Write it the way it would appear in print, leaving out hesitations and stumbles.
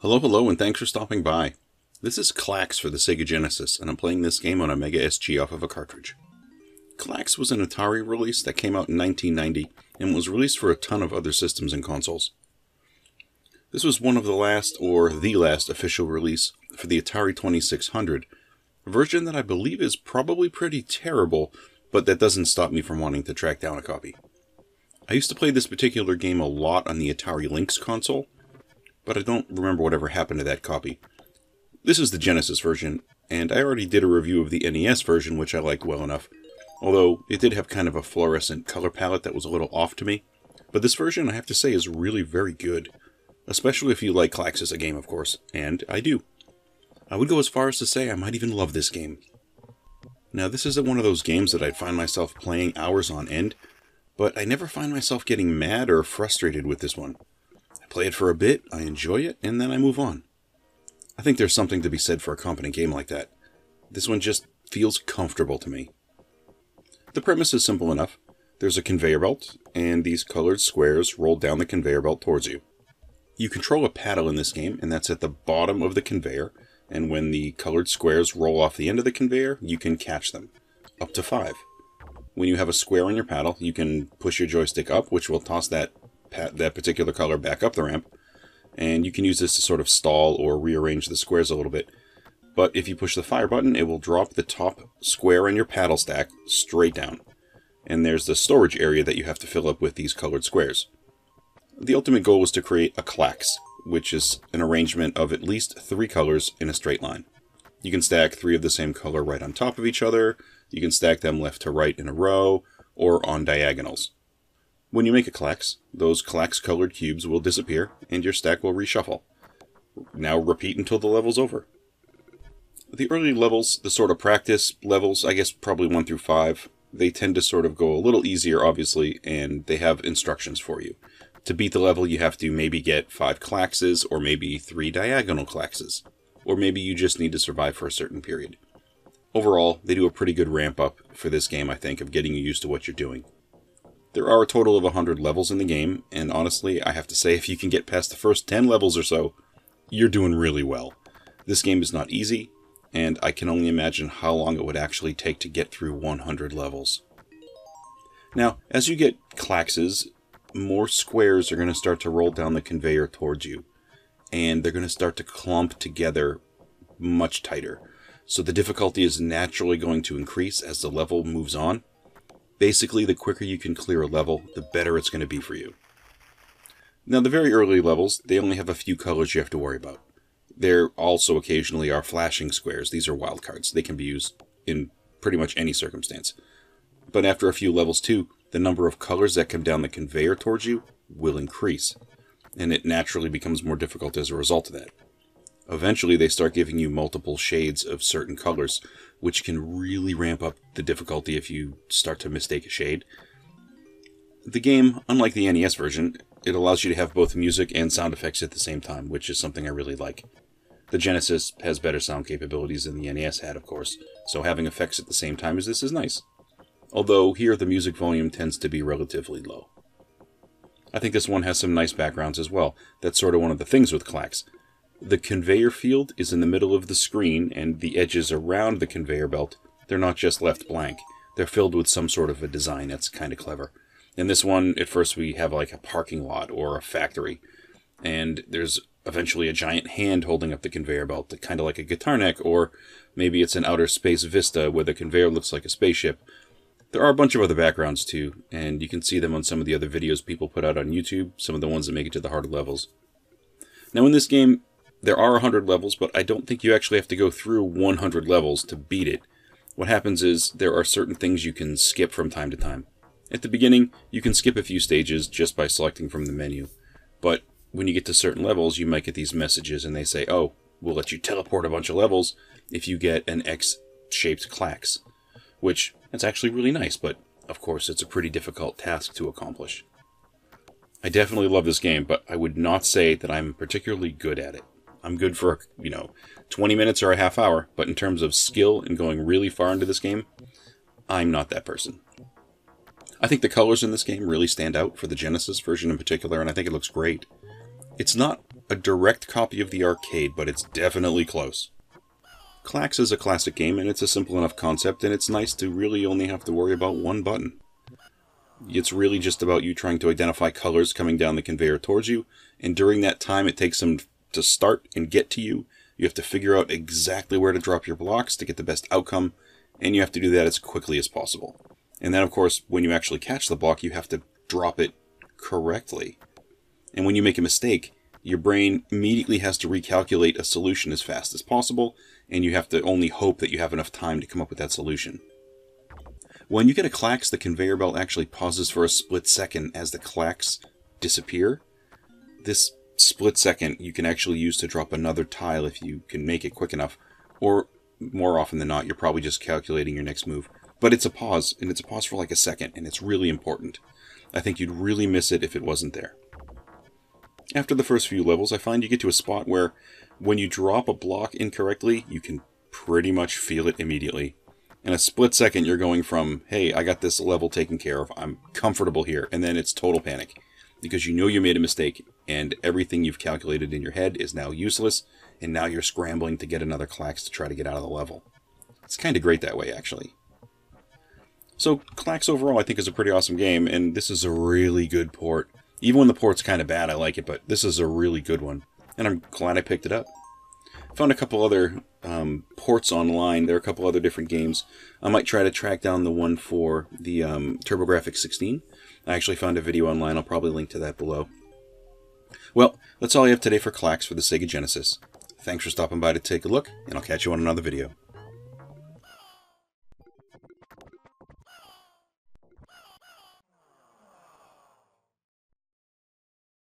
Hello, hello, and thanks for stopping by. This is KLAX for the Sega Genesis, and I'm playing this game on a Mega SG off of a cartridge. KLAX was an Atari release that came out in 1990, and was released for a ton of other systems and consoles. This was one of the last, or the last, official release for the Atari 2600, a version that I believe is probably pretty terrible, but that doesn't stop me from wanting to track down a copy. I used to play this particular game a lot on the Atari Lynx console, but I don't remember whatever happened to that copy. This is the Genesis version, and I already did a review of the NES version, which I liked well enough, although it did have kind of a fluorescent color palette that was a little off to me. But this version, I have to say, is really very good, especially if you like KLAX as a game, of course, and I do. I would go as far as to say I might even love this game. Now, this isn't one of those games that I'd find myself playing hours on end, but I never find myself getting mad or frustrated with this one. I play it for a bit, I enjoy it, and then I move on. I think there's something to be said for a competent game like that. This one just feels comfortable to me. The premise is simple enough. There's a conveyor belt, and these colored squares roll down the conveyor belt towards you. You control a paddle in this game, and that's at the bottom of the conveyor, and when the colored squares roll off the end of the conveyor, you can catch them. Up to 5. When you have a square on your paddle, you can push your joystick up, which will toss that particular color back up the ramp, and you can use this to sort of stall or rearrange the squares a little bit. But if you push the fire button, it will drop the top square on your paddle stack straight down. And there's the storage area that you have to fill up with these colored squares. The ultimate goal is to create a KLAX, which is an arrangement of at least 3 colors in a straight line. You can stack 3 of the same color right on top of each other, you can stack them left to right in a row, or on diagonals. When you make a KLAX, those KLAX colored cubes will disappear, and your stack will reshuffle. Now repeat until the level's over. The early levels, the sort of practice levels, I guess probably 1 through 5, they tend to sort of go a little easier, obviously, and they have instructions for you. To beat the level, you have to maybe get 5 KLAXs, or maybe 3 diagonal KLAXs. Or maybe you just need to survive for a certain period. Overall, they do a pretty good ramp up for this game, I think, of getting you used to what you're doing. There are a total of 100 levels in the game, and honestly, I have to say, if you can get past the first 10 levels or so, you're doing really well. This game is not easy, and I can only imagine how long it would actually take to get through 100 levels. Now, as you get KLAXs, more squares are going to start to roll down the conveyor towards you, and they're going to start to clump together much tighter. So the difficulty is naturally going to increase as the level moves on. Basically, the quicker you can clear a level, the better it's going to be for you. Now, the very early levels, they only have a few colors you have to worry about. There also occasionally are flashing squares. These are wildcards. They can be used in pretty much any circumstance. But after a few levels too, the number of colors that come down the conveyor towards you will increase, and it naturally becomes more difficult as a result of that. Eventually, they start giving you multiple shades of certain colors, which can really ramp up the difficulty if you start to mistake a shade. The game, unlike the NES version, it allows you to have both music and sound effects at the same time, which is something I really like. The Genesis has better sound capabilities than the NES had, of course, so having effects at the same time as this is nice. Although here the music volume tends to be relatively low. I think this one has some nice backgrounds as well. That's sort of one of the things with KLAX. The conveyor field is in the middle of the screen, and the edges around the conveyor belt, they're not just left blank. They're filled with some sort of a design that's kind of clever. In this one, at first we have like a parking lot or a factory, and there's eventually a giant hand holding up the conveyor belt, kind of like a guitar neck, or maybe it's an outer space vista where the conveyor looks like a spaceship. There are a bunch of other backgrounds too, and you can see them on some of the other videos people put out on YouTube, some of the ones that make it to the harder levels. Now in this game, there are 100 levels, but I don't think you actually have to go through 100 levels to beat it. What happens is there are certain things you can skip from time to time. At the beginning, you can skip a few stages just by selecting from the menu. But when you get to certain levels, you might get these messages and they say, oh, we'll let you teleport a bunch of levels if you get an X-shaped KLAX. Which, that's actually really nice, but of course it's a pretty difficult task to accomplish. I definitely love this game, but I would not say that I'm particularly good at it. I'm good for, 20 minutes or a half hour, but in terms of skill and going really far into this game, I'm not that person. I think the colors in this game really stand out for the Genesis version in particular, and I think it looks great. It's not a direct copy of the arcade, but it's definitely close. KLAX is a classic game, and it's a simple enough concept, and it's nice to really only have to worry about one button. It's really just about you trying to identify colors coming down the conveyor towards you, and during that time it takes them to start and get to you. You have to figure out exactly where to drop your blocks to get the best outcome, and you have to do that as quickly as possible. And then, of course, when you actually catch the block, you have to drop it correctly. And when you make a mistake, your brain immediately has to recalculate a solution as fast as possible, and you have to only hope that you have enough time to come up with that solution. When you get a KLAX, the conveyor belt actually pauses for a split second as the KLAX disappear. This split second you can actually use to drop another tile if you can make it quick enough, or more often than not, you're probably just calculating your next move. But it's a pause, and it's a pause for like a second, and it's really important. I think you'd really miss it if it wasn't there. After the first few levels, I find you get to a spot where when you drop a block incorrectly, you can pretty much feel it immediately. In a split second, you're going from, hey, I got this level taken care of, I'm comfortable here, and then it's total panic. Because you know you made a mistake, and everything you've calculated in your head is now useless, and now you're scrambling to get another KLAX to try to get out of the level. It's kind of great that way, actually. So, KLAX overall I think is a pretty awesome game, and this is a really good port. Even when the port's kind of bad, I like it, but this is a really good one. And I'm glad I picked it up. I found a couple other ports online. There are a couple other different games. I might try to track down the one for the TurboGrafx 16. I actually found a video online. I'll probably link to that below. Well, that's all I have today for KLAX for the Sega Genesis. Thanks for stopping by to take a look, and I'll catch you on another video.